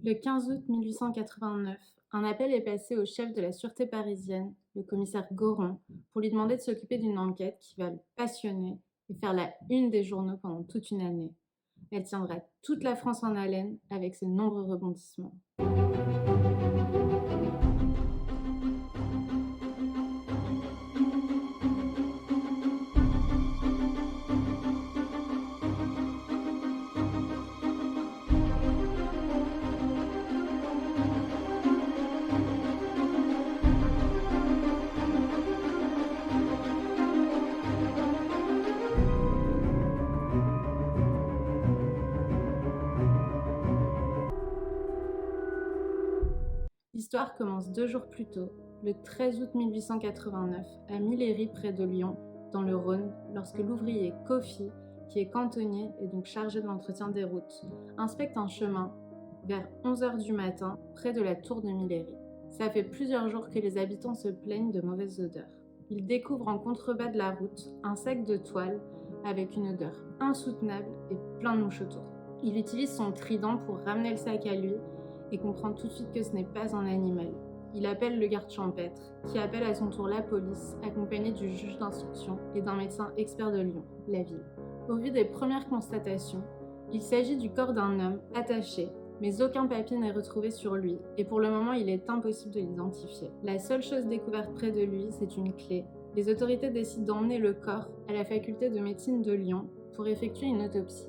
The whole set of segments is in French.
Le 15 août 1889, un appel est passé au chef de la sûreté parisienne, le commissaire Goron, pour lui demander de s'occuper d'une enquête qui va le passionner et faire la une des journaux pendant toute une année. Elle tiendra toute la France en haleine avec ses nombreux rebondissements. L'histoire commence 2 jours plus tôt, le 13 août 1889, à Millery près de Lyon, dans le Rhône, lorsque l'ouvrier Kofi, qui est cantonnier et donc chargé de l'entretien des routes, inspecte un chemin vers 11 heures du matin près de la tour de Millery. Ça fait plusieurs jours que les habitants se plaignent de mauvaises odeurs. Ils découvrent en contrebas de la route un sac de toile avec une odeur insoutenable et plein de mouches autour. Il utilise son trident pour ramener le sac à lui et comprend tout de suite que ce n'est pas un animal. Il appelle le garde champêtre, qui appelle à son tour la police, accompagné du juge d'instruction et d'un médecin expert de Lyon, la ville. Au vu des premières constatations, il s'agit du corps d'un homme attaché, mais aucun papier n'est retrouvé sur lui, et pour le moment il est impossible de l'identifier. La seule chose découverte près de lui, c'est une clé. Les autorités décident d'emmener le corps à la faculté de médecine de Lyon pour effectuer une autopsie.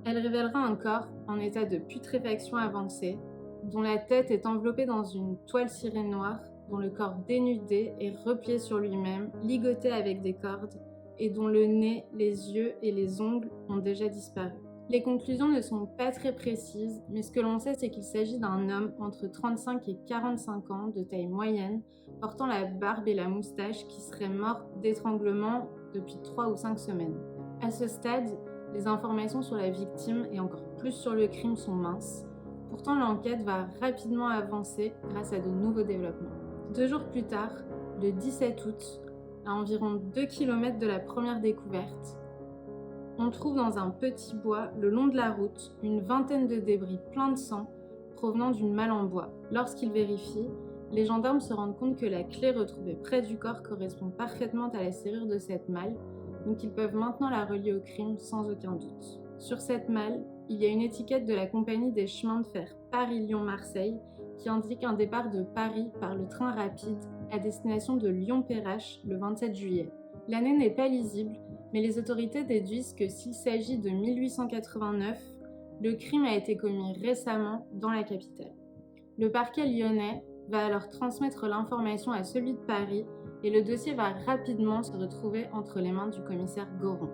Elle révélera un corps en état de putréfaction avancée, dont la tête est enveloppée dans une toile cirée noire, dont le corps dénudé est replié sur lui-même, ligoté avec des cordes, et dont le nez, les yeux et les ongles ont déjà disparu. Les conclusions ne sont pas très précises, mais ce que l'on sait, c'est qu'il s'agit d'un homme entre 35 et 45 ans, de taille moyenne, portant la barbe et la moustache, qui serait mort d'étranglement depuis 3 ou 5 semaines. À ce stade, les informations sur la victime et encore plus sur le crime sont minces. Pourtant, l'enquête va rapidement avancer grâce à de nouveaux développements. 2 jours plus tard, le 17 août, à environ 2 km de la première découverte, on trouve dans un petit bois, le long de la route, une vingtaine de débris pleins de sang provenant d'une malle en bois. Lorsqu'ils vérifient, les gendarmes se rendent compte que la clé retrouvée près du corps correspond parfaitement à la serrure de cette malle, donc ils peuvent maintenant la relier au crime sans aucun doute. Sur cette malle, il y a une étiquette de la compagnie des chemins de fer Paris-Lyon-Marseille qui indique un départ de Paris par le train rapide à destination de Lyon-Perrache le 27 juillet. L'année n'est pas lisible, mais les autorités déduisent que s'il s'agit de 1889, le crime a été commis récemment dans la capitale. Le parquet lyonnais va alors transmettre l'information à celui de Paris et le dossier va rapidement se retrouver entre les mains du commissaire Goron.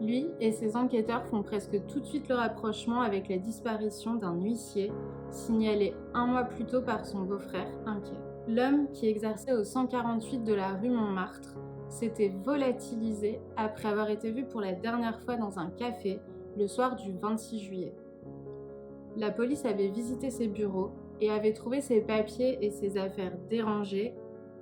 Lui et ses enquêteurs font presque tout de suite le rapprochement avec la disparition d'un huissier signalé 1 mois plus tôt par son beau-frère inquiet. L'homme, qui exerçait au 148 de la rue Montmartre, s'était volatilisé après avoir été vu pour la dernière fois dans un café le soir du 26 juillet. La police avait visité ses bureaux et avait trouvé ses papiers et ses affaires dérangés,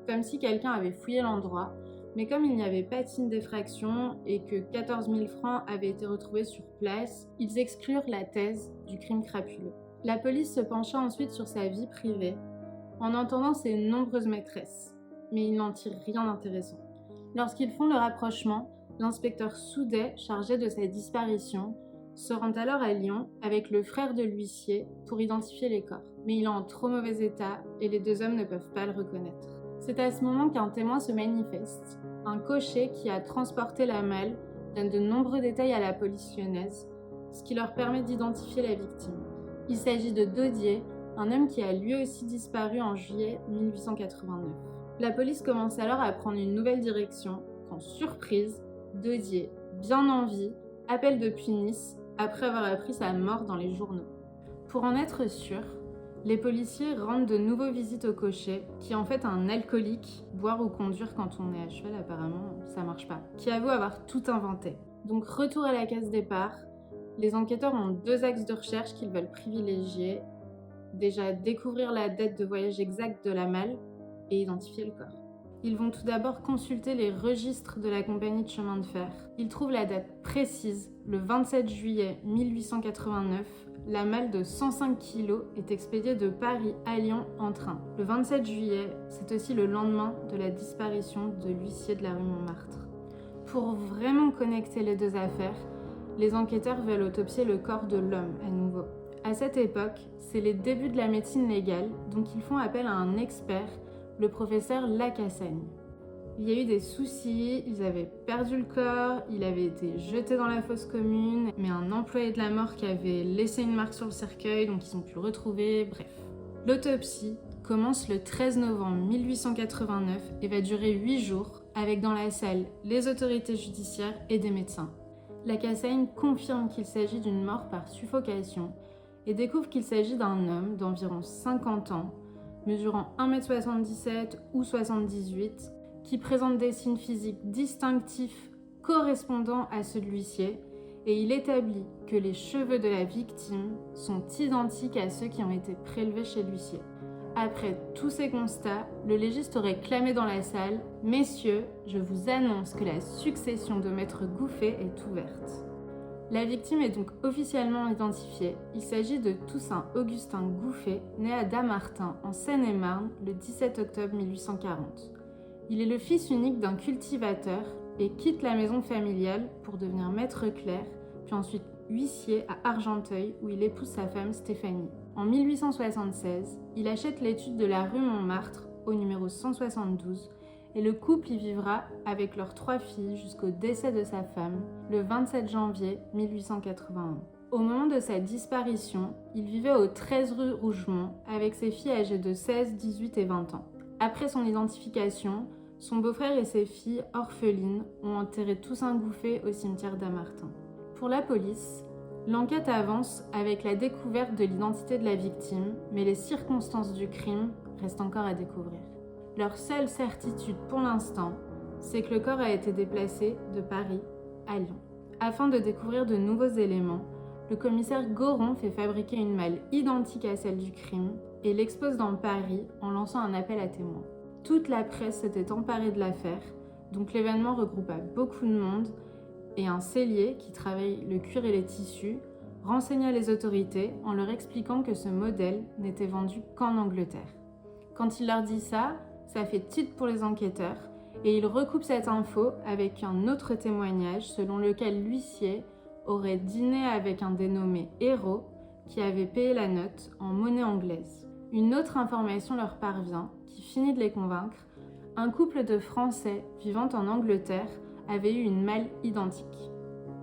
comme si quelqu'un avait fouillé l'endroit, mais comme il n'y avait pas de signe d'effraction et que 14 000 francs avaient été retrouvés sur place, ils exclurent la thèse du crime crapuleux. La police se pencha ensuite sur sa vie privée, en entendant ses nombreuses maîtresses, mais ils n'en tirent rien d'intéressant. Lorsqu'ils font le rapprochement, l'inspecteur Soudet, chargé de sa disparition, se rend alors à Lyon avec le frère de l'huissier pour identifier les corps. Mais il est en trop mauvais état et les 2 hommes ne peuvent pas le reconnaître. C'est à ce moment qu'un témoin se manifeste. Un cocher qui a transporté la malle donne de nombreux détails à la police lyonnaise, ce qui leur permet d'identifier la victime. Il s'agit de Dodier, un homme qui a lui aussi disparu en juillet 1889. La police commence alors à prendre une nouvelle direction quand, surprise, Dodier, bien en vie, appelle depuis Nice après avoir appris sa mort dans les journaux. Pour en être sûr, les policiers rendent de nouveau visite au cocher, qui est en fait un alcoolique. Boire ou conduire quand on est à cheval, apparemment, ça marche pas. Qui avoue avoir tout inventé. Donc retour à la case départ, les enquêteurs ont 2 axes de recherche qu'ils veulent privilégier. Déjà, découvrir la date de voyage exacte de la malle et identifier le corps. Ils vont tout d'abord consulter les registres de la compagnie de chemin de fer. Ils trouvent la date précise, le 27 juillet 1889, la malle de 105 kg est expédiée de Paris à Lyon en train. Le 27 juillet, c'est aussi le lendemain de la disparition de l'huissier de la rue Montmartre. Pour vraiment connecter les deux affaires, les enquêteurs veulent autopsier le corps de l'homme à nouveau. À cette époque, c'est les débuts de la médecine légale, donc ils font appel à un expert, le professeur Lacassagne. Il y a eu des soucis, ils avaient perdu le corps, il avait été jeté dans la fosse commune, mais un employé de la morgue avait laissé une marque sur le cercueil, donc ils ont pu le retrouver, bref. L'autopsie commence le 13 novembre 1889 et va durer 8 jours, avec dans la salle les autorités judiciaires et des médecins. Lacassagne confirme qu'il s'agit d'une mort par suffocation et découvre qu'il s'agit d'un homme d'environ 50 ans, mesurant 1m77 ou 78, qui présente des signes physiques distinctifs correspondant à ceux de l'huissier, et il établit que les cheveux de la victime sont identiques à ceux qui ont été prélevés chez l'huissier. Après tous ces constats, le légiste aurait clamé dans la salle « Messieurs, je vous annonce que la succession de maître Gouffet est ouverte ». La victime est donc officiellement identifiée. Il s'agit de Toussaint Augustin Gouffet, né à Dammartin, en Seine-et-Marne, le 17 octobre 1840. Il est le fils unique d'un cultivateur et quitte la maison familiale pour devenir maître clerc, puis ensuite huissier à Argenteuil, où il épouse sa femme Stéphanie. En 1876, il achète l'étude de la rue Montmartre, au numéro 172, et le couple y vivra avec leurs 3 filles jusqu'au décès de sa femme, le 27 janvier 1881. Au moment de sa disparition, il vivait au 13 rue Rougemont avec ses filles âgées de 16, 18 et 20 ans. Après son identification, son beau-frère et ses filles, orphelines, ont enterré Toussaint Gouffet au cimetière Dammartin. Pour la police, l'enquête avance avec la découverte de l'identité de la victime, mais les circonstances du crime restent encore à découvrir. Leur seule certitude pour l'instant, c'est que le corps a été déplacé de Paris à Lyon. Afin de découvrir de nouveaux éléments, le commissaire Goron fait fabriquer une malle identique à celle du crime et l'expose dans Paris en lançant un appel à témoins. Toute la presse s'était emparée de l'affaire, donc l'événement regroupa beaucoup de monde et un sellier qui travaille le cuir et les tissus renseigna les autorités en leur expliquant que ce modèle n'était vendu qu'en Angleterre. Quand il leur dit ça fait tilt pour les enquêteurs et il recoupe cette info avec un autre témoignage selon lequel l'huissier aurait dîné avec un dénommé Hérault qui avait payé la note en monnaie anglaise. Une autre information leur parvient qui finit de les convaincre. Un couple de Français vivant en Angleterre avait eu une malle identique.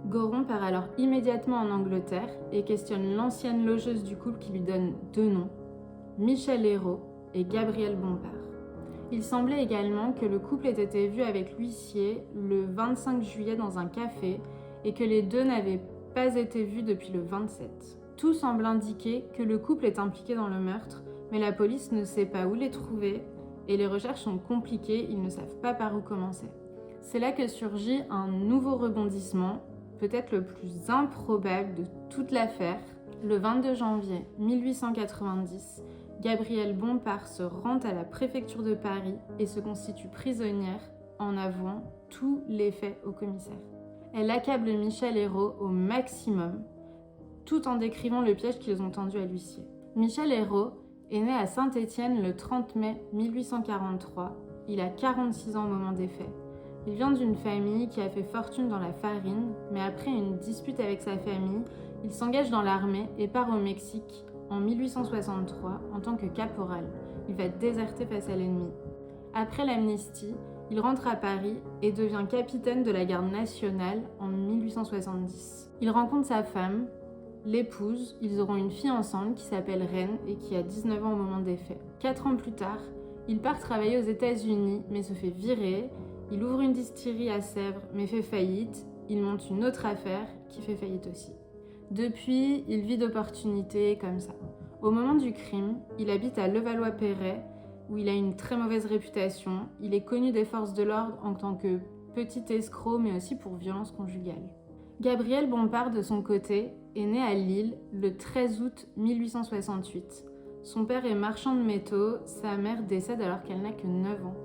Goron part alors immédiatement en Angleterre et questionne l'ancienne logeuse du couple qui lui donne 2 noms, Michel Hérault et Gabriel Bompard. Il semblait également que le couple ait été vu avec l'huissier le 25 juillet dans un café et que les deux n'avaient pas été vus depuis le 27. Tout semble indiquer que le couple est impliqué dans le meurtre, mais la police ne sait pas où les trouver et les recherches sont compliquées, ils ne savent pas par où commencer. C'est là que surgit un nouveau rebondissement, peut-être le plus improbable de toute l'affaire. Le 22 janvier 1890, Gabrielle Bompard se rend à la préfecture de Paris et se constitue prisonnière en avouant tous les faits au commissaire. Elle accable Michel Hérault au maximum, tout en décrivant le piège qu'ils ont tendu à l'huissier. Michel Hérault est né à Saint-Étienne le 30 mai 1843. Il a 46 ans au moment des faits. Il vient d'une famille qui a fait fortune dans la farine, mais après une dispute avec sa famille, il s'engage dans l'armée et part au Mexique en 1863 en tant que caporal. Il va déserter face à l'ennemi. Après l'amnistie, il rentre à Paris et devient capitaine de la garde nationale en 1870. Il rencontre sa femme, l'épouse, ils auront une fille ensemble qui s'appelle Reine et qui a 19 ans au moment des faits. 4 ans plus tard, il part travailler aux États-Unis mais se fait virer. Il ouvre une distillerie à Sèvres mais fait faillite. Il monte une autre affaire qui fait faillite aussi. Depuis, il vit d'opportunités comme ça. Au moment du crime, il habite à Levallois-Perret, où il a une très mauvaise réputation. Il est connu des forces de l'ordre en tant que petit escroc, mais aussi pour violence conjugale. Gabriel Bompard, de son côté, est né à Lille le 13 août 1868. Son père est marchand de métaux, sa mère décède alors qu'elle n'a que 9 ans.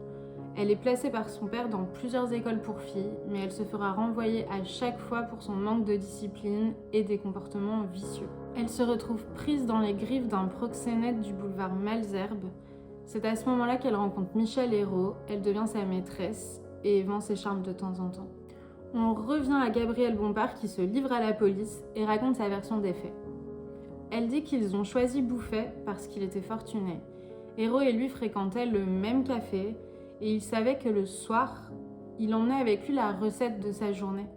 Elle est placée par son père dans plusieurs écoles pour filles, mais elle se fera renvoyer à chaque fois pour son manque de discipline et des comportements vicieux. Elle se retrouve prise dans les griffes d'un proxénète du boulevard Malesherbes. C'est à ce moment-là qu'elle rencontre Michel Hérault, elle devient sa maîtresse et vend ses charmes de temps en temps. On revient à Gabrielle Bompard qui se livre à la police et raconte sa version des faits. Elle dit qu'ils ont choisi Bouffet parce qu'il était fortuné. Hérault et lui fréquentaient le même café et il savait que le soir, il emmenait avec lui la recette de sa journée.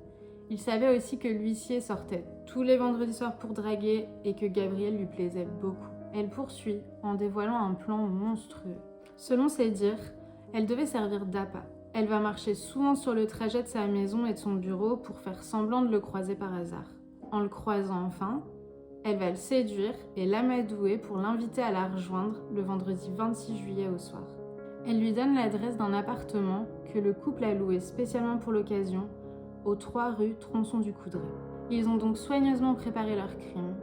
Il savait aussi que l'huissier sortait tous les vendredis soirs pour draguer et que Gabrielle lui plaisait beaucoup. Elle poursuit en dévoilant un plan monstrueux. Selon ses dires, elle devait servir d'appât. Elle va marcher souvent sur le trajet de sa maison et de son bureau pour faire semblant de le croiser par hasard. En le croisant enfin, elle va le séduire et l'amadouer pour l'inviter à la rejoindre le vendredi 26 juillet au soir. Elle lui donne l'adresse d'un appartement que le couple a loué spécialement pour l'occasion, aux 3 rue Tronçon du Coudray. Ils ont donc soigneusement préparé leur crime.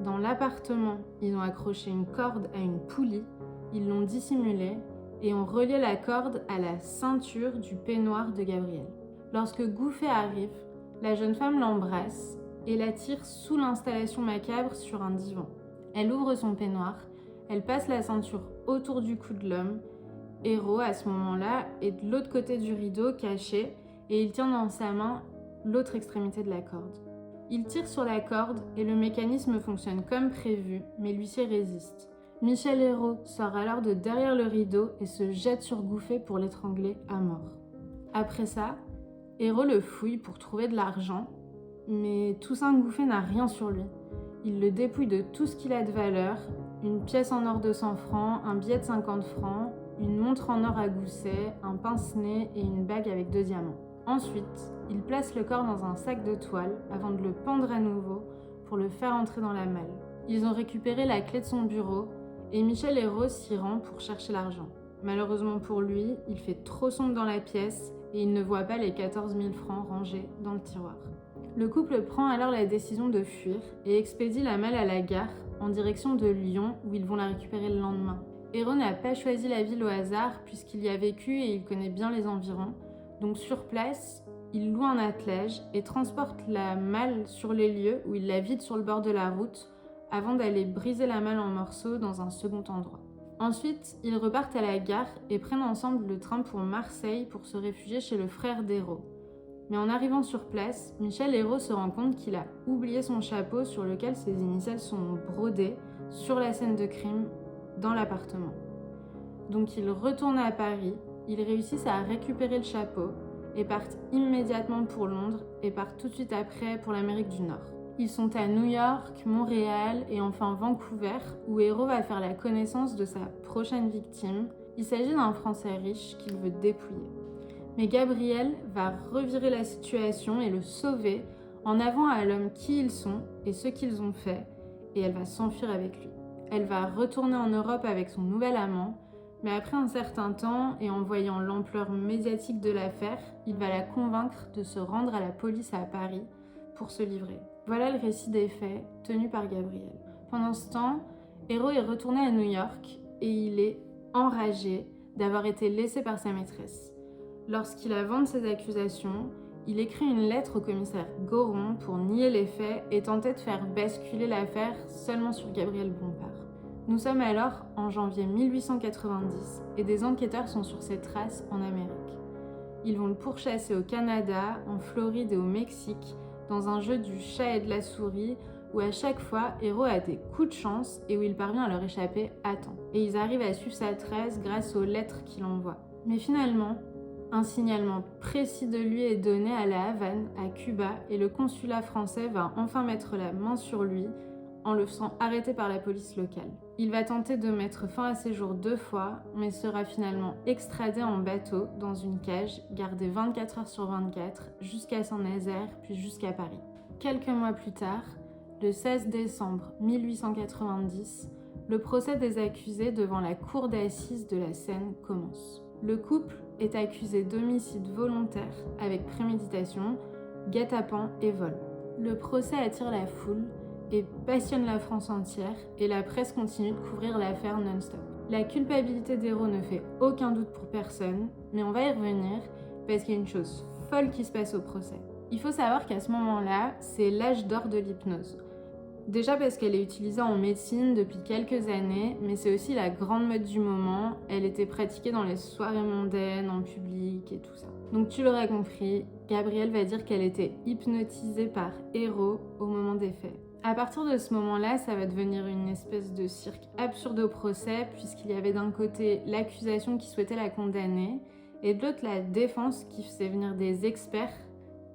Dans l'appartement, ils ont accroché une corde à une poulie, ils l'ont dissimulée et ont relié la corde à la ceinture du peignoir de Gabrielle. Lorsque Gouffet arrive, la jeune femme l'embrasse et la tire sous l'installation macabre sur un divan. Elle ouvre son peignoir, elle passe la ceinture autour du cou de l'homme. Hérault, à ce moment-là, est de l'autre côté du rideau, caché, et il tient dans sa main l'autre extrémité de la corde. Il tire sur la corde et le mécanisme fonctionne comme prévu, mais l'huissier résiste. Michel Hérault sort alors de derrière le rideau et se jette sur Gouffet pour l'étrangler à mort. Après ça, Hérault le fouille pour trouver de l'argent, mais Toussaint Gouffet n'a rien sur lui. Il le dépouille de tout ce qu'il a de valeur, une pièce en or de 100 francs, un billet de 50 francs, une montre en or à gousset, un pince-nez et une bague avec 2 diamants. Ensuite, il place le corps dans un sac de toile avant de le pendre à nouveau pour le faire entrer dans la malle. Ils ont récupéré la clé de son bureau et Michel Hérault s'y rend pour chercher l'argent. Malheureusement pour lui, il fait trop sombre dans la pièce et il ne voit pas les 14 000 francs rangés dans le tiroir. Le couple prend alors la décision de fuir et expédie la malle à la gare en direction de Lyon où ils vont la récupérer le lendemain. Hérault n'a pas choisi la ville au hasard puisqu'il y a vécu et il connaît bien les environs. Donc sur place, il loue un attelage et transporte la malle sur les lieux où il la vide sur le bord de la route avant d'aller briser la malle en morceaux dans un second endroit. Ensuite, ils repartent à la gare et prennent ensemble le train pour Marseille pour se réfugier chez le frère d'Hérault. Mais en arrivant sur place, Michel Hérault se rend compte qu'il a oublié son chapeau sur lequel ses initiales sont brodées sur la scène de crime dans l'appartement. Donc ils retournent à Paris, ils réussissent à récupérer le chapeau et partent immédiatement pour Londres et partent tout de suite après pour l'Amérique du Nord. Ils sont à New York, Montréal et enfin Vancouver où Hérault va faire la connaissance de sa prochaine victime. Il s'agit d'un Français riche qu'il veut dépouiller. Mais Gabrielle va revirer la situation et le sauver en avouant à l'homme qui ils sont et ce qu'ils ont fait et elle va s'enfuir avec lui. Elle va retourner en Europe avec son nouvel amant, mais après un certain temps et en voyant l'ampleur médiatique de l'affaire, il va la convaincre de se rendre à la police à Paris pour se livrer. Voilà le récit des faits tenu par Gabrielle. Pendant ce temps, Hérault est retourné à New York et il est enragé d'avoir été laissé par sa maîtresse. Lorsqu'il avance ses accusations, il écrit une lettre au commissaire Goron pour nier les faits et tenter de faire basculer l'affaire seulement sur Gabrielle Bompard. Nous sommes alors en janvier 1890 et des enquêteurs sont sur ses traces en Amérique. Ils vont le pourchasser au Canada, en Floride et au Mexique, dans un jeu du chat et de la souris où à chaque fois Hérault a des coups de chance et où il parvient à leur échapper à temps. Et ils arrivent à suivre sa trace grâce aux lettres qu'il envoie. Mais finalement, un signalement précis de lui est donné à la Havane, à Cuba, et le consulat français va enfin mettre la main sur lui en le faisant arrêter par la police locale. Il va tenter de mettre fin à ses jours 2 fois, mais sera finalement extradé en bateau dans une cage, gardé 24 heures sur 24, jusqu'à Saint-Nazaire, puis jusqu'à Paris. Quelques mois plus tard, le 16 décembre 1890, le procès des accusés devant la cour d'assises de la Seine commence. Le couple est accusé d'homicide volontaire avec préméditation, guet-apens et vol. Le procès attire la foule et passionne la France entière et la presse continue de couvrir l'affaire non-stop. La culpabilité d'Héro ne fait aucun doute pour personne, mais on va y revenir parce qu'il y a une chose folle qui se passe au procès. Il faut savoir qu'à ce moment-là, c'est l'âge d'or de l'hypnose. Déjà parce qu'elle est utilisée en médecine depuis quelques années, mais c'est aussi la grande mode du moment. Elle était pratiquée dans les soirées mondaines, en public et tout ça. Donc tu l'auras compris, Gabrielle va dire qu'elle était hypnotisée par Héro au moment des faits. À partir de ce moment-là, ça va devenir une espèce de cirque absurde au procès, puisqu'il y avait d'un côté l'accusation qui souhaitait la condamner, et de l'autre la défense qui faisait venir des experts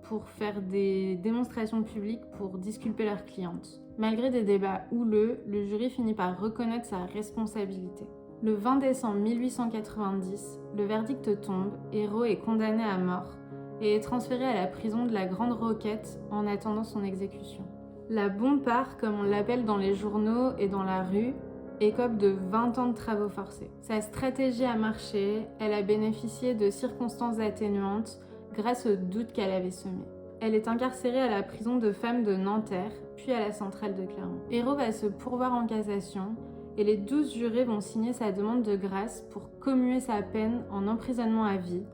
pour faire des démonstrations publiques pour disculper leur cliente. Malgré des débats houleux, le jury finit par reconnaître sa responsabilité. Le 20 décembre 1890, le verdict tombe, Héro est condamné à mort et est transféré à la prison de la Grande Roquette en attendant son exécution. La Bompard, comme on l'appelle dans les journaux et dans la rue, écope de 20 ans de travaux forcés. Sa stratégie a marché, elle a bénéficié de circonstances atténuantes grâce aux doutes qu'elle avait semés. Elle est incarcérée à la prison de femmes de Nanterre, puis à la centrale de Clermont. Héro va se pourvoir en cassation et les 12 jurés vont signer sa demande de grâce pour commuer sa peine en emprisonnement à vie.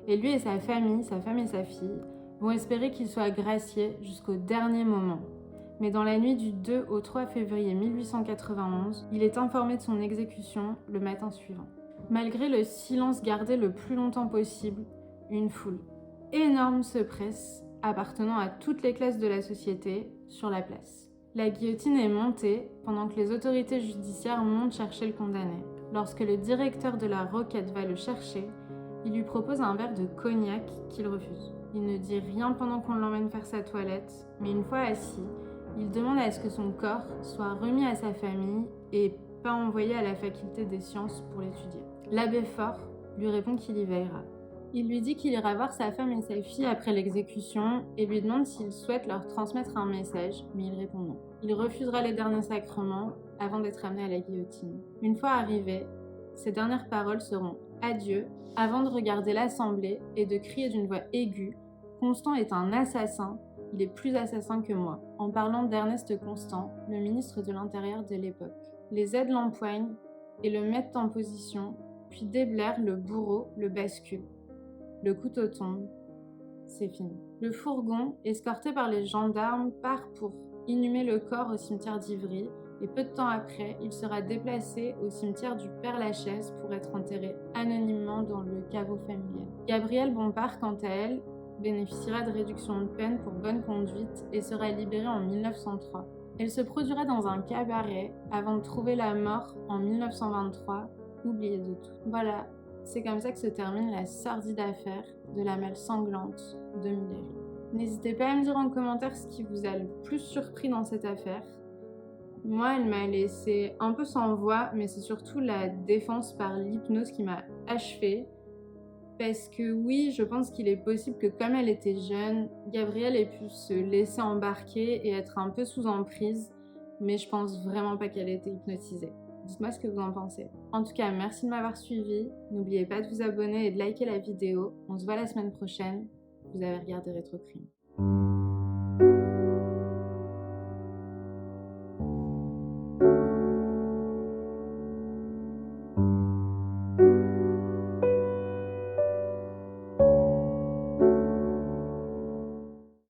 Et lui et sa famille, sa femme et sa fille, vont espérer qu'il soit gracié jusqu'au dernier moment. Mais dans la nuit du 2 au 3 février 1891, il est informé de son exécution le matin suivant. Malgré le silence gardé le plus longtemps possible, une foule énorme se presse, appartenant à toutes les classes de la société, sur la place. La guillotine est montée pendant que les autorités judiciaires montent chercher le condamné. Lorsque le directeur de la Roquette va le chercher, il lui propose un verre de cognac qu'il refuse. Il ne dit rien pendant qu'on l'emmène faire sa toilette, mais une fois assis, il demande à ce que son corps soit remis à sa famille et pas envoyé à la faculté des sciences pour l'étudier. L'abbé Faure lui répond qu'il y veillera. Il lui dit qu'il ira voir sa femme et sa fille après l'exécution et lui demande s'il souhaite leur transmettre un message, mais il répond non. Il refusera les derniers sacrements avant d'être amené à la guillotine. Une fois arrivé, ses dernières paroles seront « Adieu » avant de regarder l'assemblée et de crier d'une voix aiguë « Constant est un assassin, il est plus assassin que moi », en parlant d'Ernest Constant, le ministre de l'Intérieur de l'époque. Les aides l'empoignent et le mettent en position, puis Déblair, le bourreau, le bascule. Le couteau tombe, c'est fini. Le fourgon, escorté par les gendarmes, part pour inhumer le corps au cimetière d'Ivry et peu de temps après, il sera déplacé au cimetière du Père-Lachaise pour être enterré anonymement dans le caveau familial. Gabrielle Bompard, quant à elle, bénéficiera de réduction de peine pour bonne conduite et sera libérée en 1903. Elle se produira dans un cabaret avant de trouver la mort en 1923, oubliée de tout. Voilà. C'est comme ça que se termine la sordide affaire de la malle sanglante de Millery. N'hésitez pas à me dire en commentaire ce qui vous a le plus surpris dans cette affaire. Moi, elle m'a laissé un peu sans voix, mais c'est surtout la défense par l'hypnose qui m'a achevée. Parce que oui, je pense qu'il est possible que comme elle était jeune, Gabrielle ait pu se laisser embarquer et être un peu sous emprise, mais je pense vraiment pas qu'elle ait été hypnotisée. Dites-moi ce que vous en pensez. En tout cas, merci de m'avoir suivi. N'oubliez pas de vous abonner et de liker la vidéo. On se voit la semaine prochaine. Vous avez regardé Rétrocrime.